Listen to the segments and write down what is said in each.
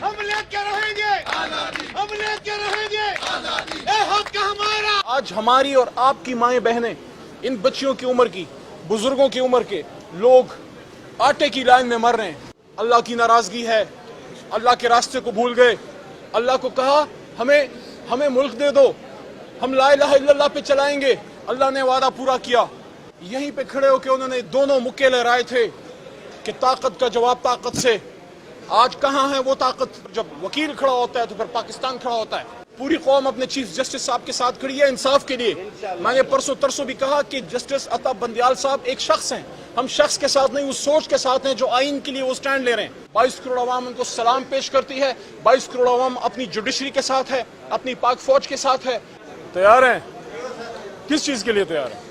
ہم لیتے رہیں گے ہم لیتے رہیں گے اے حق کا ہمارا. آج ہماری اور آپ کی مائیں بہنیں، ان بچیوں کی عمر کی، بزرگوں کی عمر کے لوگ آٹے کی لائن میں مر رہے ہیں. اللہ کی ناراضگی ہے، اللہ کے راستے کو بھول گئے. اللہ کو کہا ہمیں ملک دے دو، ہم لا الہ الا اللہ پہ چلائیں گے. اللہ نے وعدہ پورا کیا. یہیں پہ کھڑے ہو کے انہوں نے دونوں مکے لہرائے تھے کہ طاقت کا جواب طاقت سے. آج کہاں ہے وہ طاقت؟ جب وکیل کھڑا ہوتا ہے تو پھر پاکستان کھڑا ہوتا ہے. پوری قوم اپنے چیف جسٹس صاحب کے ساتھ کھڑی ہے انصاف کے لیے. میں نے پرسوں ترسوں بھی کہا کہ جسٹس عطا بندیال صاحب ایک شخص ہیں، ہم شخص کے ساتھ نہیں، اس سوچ کے ساتھ ہیں جو آئین کے لیے وہ سٹینڈ لے رہے ہیں. 22 کروڑ عوام ان کو سلام پیش کرتی ہے. 22 کروڑ عوام اپنی جوڈیشری کے ساتھ ہے، اپنی پاک فوج کے ساتھ ہے. تیار ہیں؟ کس چیز کے لیے تیار ہیں؟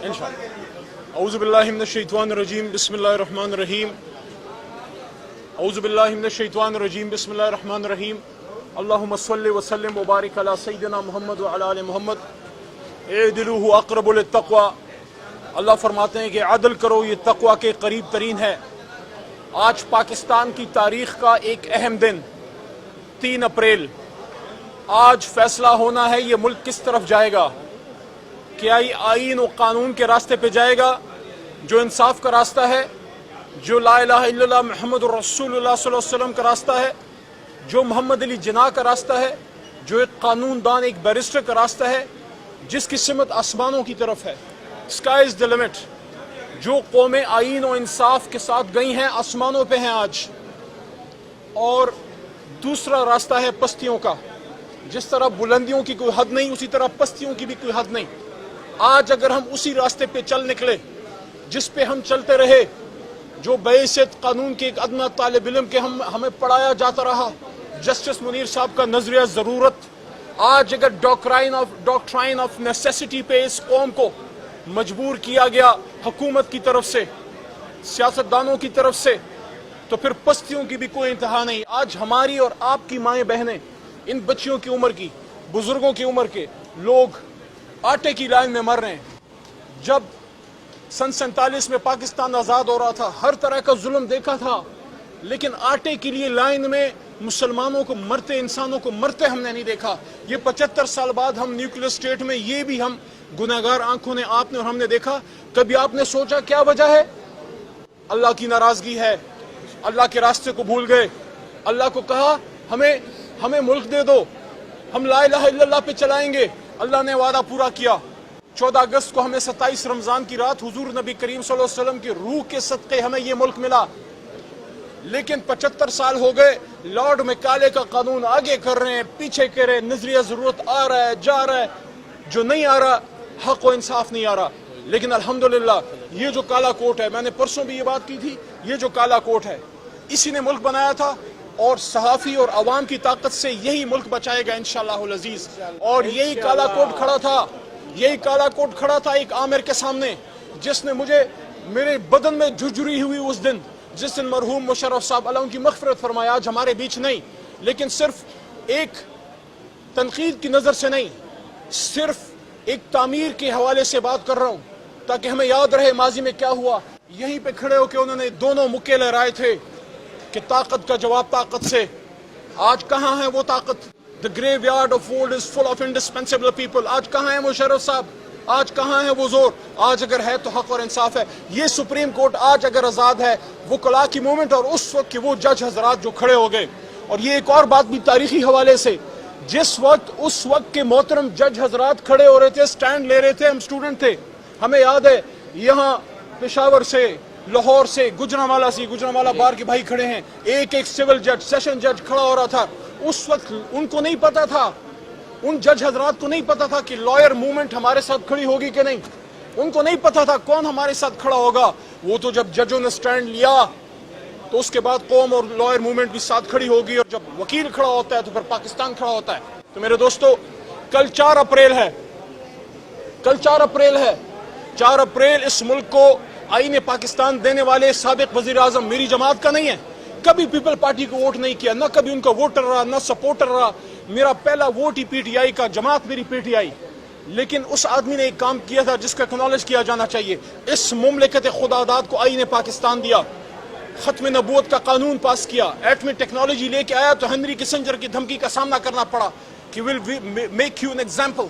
انشاءاللہ. اعوذ باللہ من الشیطان الرجیم، بسم اللہ الرحمن الرحیم. اعوذ باللہ من الشیطان الرجیم، بسم اللہ الرحمن الرحیم. اللہم صلی وسلم وبارک علی سیدنا محمد وعلی آل محمد. اعدلوا اقرب للتقوی. اللہ فرماتے ہیں کہ عدل کرو، یہ تقوی کے قریب ترین ہے. آج پاکستان کی تاریخ کا ایک اہم دن 3 اپریل. آج فیصلہ ہونا ہے یہ ملک کس طرف جائے گا. کیا یہ آئین و قانون کے راستے پہ جائے گا جو انصاف کا راستہ ہے، جو لا الہ الا اللہ محمد رسول اللہ صلی اللہ علیہ وسلم کا راستہ ہے، جو محمد علی جناح کا راستہ ہے، جو ایک قانون دان، ایک بیرسٹر کا راستہ ہے جس کی سمت آسمانوں کی طرف ہے. Sky is the limit. جو قومیں آئین و انصاف کے ساتھ گئی ہیں آسمانوں پہ ہیں آج. اور دوسرا راستہ ہے پستیوں کا. جس طرح بلندیوں کی کوئی حد نہیں، اسی طرح پستیوں کی بھی کوئی حد نہیں. آج اگر ہم اسی راستے پہ چل نکلے جس پہ ہم چلتے رہے، جو بحیثیت قانون کے ایک ادنا طالب علم کے ہمیں پڑھایا جاتا رہا، جسٹس منیر صاحب کا نظریہ ضرورت، آج اگر ڈاکٹرائن آف نیسیسٹی پہ اس قوم کو مجبور کیا گیا حکومت کی طرف سے، سیاستدانوں کی طرف سے، تو پھر پستیوں کی بھی کوئی انتہا نہیں. آج ہماری اور آپ کی مائیں بہنیں، ان بچیوں کی عمر کی، بزرگوں کی عمر کے لوگ آٹے کی لائن میں مر رہے ہیں. جب سن 47 میں پاکستان آزاد ہو رہا تھا، ہر طرح کا ظلم دیکھا تھا، لیکن آٹے کے لیے لائن میں مسلمانوں کو مرتے، انسانوں کو مرتے ہم نے نہیں دیکھا. یہ 75 سال بعد ہم نیوکلیر اسٹیٹ میں، یہ بھی ہم گناہگار آنکھوں نے، آپ نے اور ہم نے دیکھا. کبھی آپ نے سوچا کیا وجہ ہے؟ اللہ کی ناراضگی ہے، اللہ کے راستے کو بھول گئے. اللہ کو کہا ہمیں ملک دے دو، ہم لا الہ الا اللہ پہ چلائیں گے. اللہ نے وعدہ پورا کیا. 14 اگست کو ہمیں 27 رمضان کی رات حضور نبی کریم صلی اللہ علیہ وسلم کی روح کے صدقے ہمیں یہ ملک ملا. لیکن 75 سال ہو گئے، لارڈ میکالے کا قانون آگے کر رہے ہیں، پیچھے کر رہے ہیں. نظریہ ضرورت آ رہا ہے، جا رہا ہے، جو نہیں آ رہا حق و انصاف نہیں آ رہا. لیکن الحمدللہ یہ جو کالا کوٹ ہے، میں نے پرسوں بھی یہ بات کی تھی، یہ جو کالا کوٹ ہے اسی نے ملک بنایا تھا، اور صحافی اور عوام کی طاقت سے یہی ملک بچائے گا انشاءاللہ العزیز. اور یہی کالا کوٹ کھڑا تھا ایک عامر کے سامنے، جس نے مجھے میرے بدن میں جھجری ہوئی اس دن، جس دن مرحوم مشرف صاحب اللہ ان کی مغفرت فرمایا. آج ہمارے بیچ نہیں، لیکن صرف ایک تنقید کی نظر سے نہیں، صرف ایک تعمیر کے حوالے سے بات کر رہا ہوں تاکہ ہمیں یاد رہے ماضی میں کیا ہوا. یہیں پہ کھڑے ہو کے انہوں نے دونوں مکے لہرائے تھے کہ طاقت کا جواب طاقت سے. آج کہاں ہے وہ طاقت؟ The graveyard of old is full of indispensable people. آج کہاں ہے مشرف صاحب؟ آج کہاں ہے وہ زور؟ آج اگر ہے تو حق اور انصاف ہے. یہ سپریم کورٹ آج اگر آزاد ہے، وہ کلا کی مومنٹ اور اس وقت کے وہ جج حضرات جو کھڑے ہو گئے. اور یہ ایک اور بات بھی تاریخی حوالے سے، جس وقت اس وقت کے محترم جج حضرات کھڑے ہو رہے تھے، سٹینڈ لے رہے تھے، ہم سٹوڈنٹ تھے. ہمیں یاد ہے یہاں پشاور سے، لاہور سے، گجرانوالہ بار کے بھائی کھڑے ہیں، ایک سول جج، سیشن جج کھڑا ہو رہا تھا. اس وقت ان کو نہیں پتا تھا، ان جج حضرات کو نہیں پتا تھا کہ لائر موومنٹ ہمارے ساتھ کھڑی ہوگی کہ نہیں. ان کو نہیں پتا تھا کون ہمارے ساتھ کھڑا ہوگا. وہ تو جب ججوں نے سٹینڈ لیا تو اس کے بعد قوم اور لائر موومنٹ بھی ساتھ کھڑی ہوگی. اور جب وکیل کھڑا ہوتا ہے تو پھر پاکستان کھڑا ہوتا ہے. تو میرے دوستو، کل 4 اپریل ہے. 4 اپریل اس ملک کو آئین پاکستان دینے والے سابق وزیر اعظم میری جماعت کا نہیں ہے. کبھی پیپل پارٹی کو ووٹ نہیں کیا، نہ کبھی ان کا ووٹر رہا، نہ سپورٹر رہا. میرا پہلا vote he P T I کا، جماعت میری پی ٹی آئی. لیکن اس آدمی نے ایک کام کیا تھا جس کا اکنالج کیا جانا چاہیے. اس مملکت خدا داد کو آئین پاکستان دیا. ختم نبوت کا قانون پاس کیا, ایٹمی ٹیکنالوجی لے کے آیا, تو ہنری کسنجر کی دھمکی کا سامنا کرنا پڑا کہ will make you an example.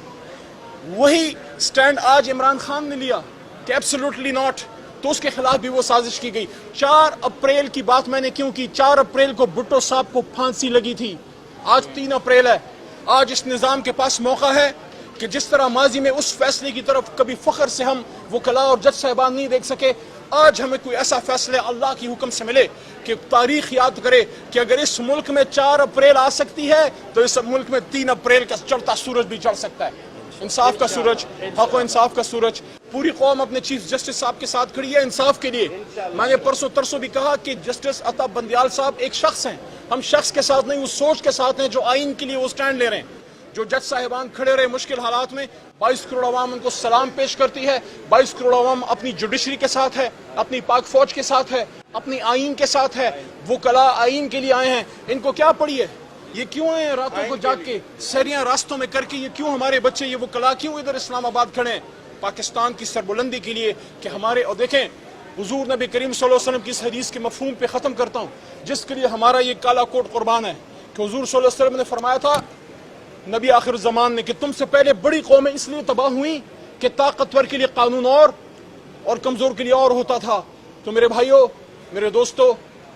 وہی سٹینڈ آج عمران خان نے لیا کہ ایبسولوٹلی ناٹ, تو اس کے خلاف بھی وہ سازش کی گئی. 4 اپریل کی بات میں نے کیوں کی؟ 4 اپریل کو بھٹو صاحب کو پھانسی لگی تھی, آج 3 اپریل ہے. آج اس نظام کے پاس موقع ہے کہ جس طرح ماضی میں اس فیصلے کی طرف کبھی فخر سے ہم وکلاء اور جج صاحبان نہیں دیکھ سکے, آج ہمیں کوئی ایسا فیصلہ اللہ کی حکم سے ملے کہ تاریخ یاد کرے کہ اگر اس ملک میں 4 اپریل آ سکتی ہے تو اس ملک میں 3 اپریل کا چڑھتا سورج بھی چڑھ سکتا ہے. انصاف کا سورج, حق و انصاف کا سورج. پوری قوم اپنے چیف جسٹس صاحب کے ساتھ کھڑی ہے انصاف کے لیے. میں نے پرسوں ترسوں بھی کہا کہ جسٹس عطا بندیال صاحب ایک شخص ہیں, ہم شخص کے ساتھ نہیں, اس سوچ کے ساتھ ہیں جو آئین کے لیے وہ سٹینڈ لے رہے ہیں. جو جج صاحبان کھڑے رہے مشکل حالات میں, 22 کروڑ عوام ان کو سلام پیش کرتی ہے. 22 کروڑ عوام اپنی جوڈیشری کے ساتھ ہے, اپنی پاک فوج کے ساتھ ہے, اپنی آئین کے ساتھ ہے. وکلاء آئین کے لیے آئے ہیں. ان کو کیا پڑی ہے؟ یہ کیوں آئے ہیں راتوں کو جاگ کے, سیریاں راستوں میں کر کے؟ یہ کیوں ہمارے بچے, یہ وکلاء کیوں ادھر اسلام آباد کھڑے ہیں؟ پاکستان کی سربلندی کے لیے کہ ہمارے, اور دیکھیں حضور نبی کریم صلی اللہ علیہ وسلم کی اس حدیث کے مفہوم پہ ختم کرتا ہوں, جس کے لیے ہمارا یہ کالا کوٹ قربان ہے, کہ حضور صلی اللہ علیہ وسلم نے فرمایا تھا نبی آخر الزمان نے کہ تم سے پہلے بڑی قومیں اس لیے تباہ ہوئیں کہ طاقتور کے لیے قانون اور کمزور کے لیے اور ہوتا تھا. تو میرے بھائیوں, میرے دوستوں,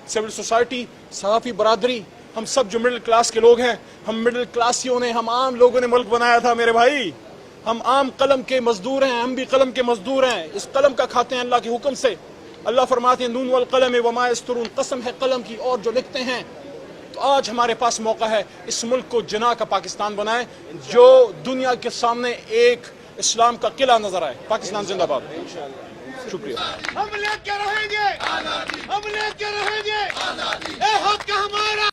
سول سوسائٹی, صحافی برادری, ہم سب جو مڈل کلاس کے لوگ ہیں, ہم مڈل کلاسیوں نے, ہم عام لوگوں نے ملک بنایا تھا میرے بھائی. ہم عام قلم کے مزدور ہیں, ہم بھی قلم کے مزدور ہیں, اس قلم کا کھاتے ہیں اللہ کے حکم سے. اللہ فرماتے ہیں نون والقلم وما یسطرون, قسم ہے قلم کی اور جو لکھتے ہیں. تو آج ہمارے پاس موقع ہے اس ملک کو جناح کا پاکستان بنائیں, جو دنیا کے سامنے ایک اسلام کا قلعہ نظر آئے. پاکستان زندہ باد. شکریہ. ہم لے کے رہیں گے, ہم لے کے رہیں گے.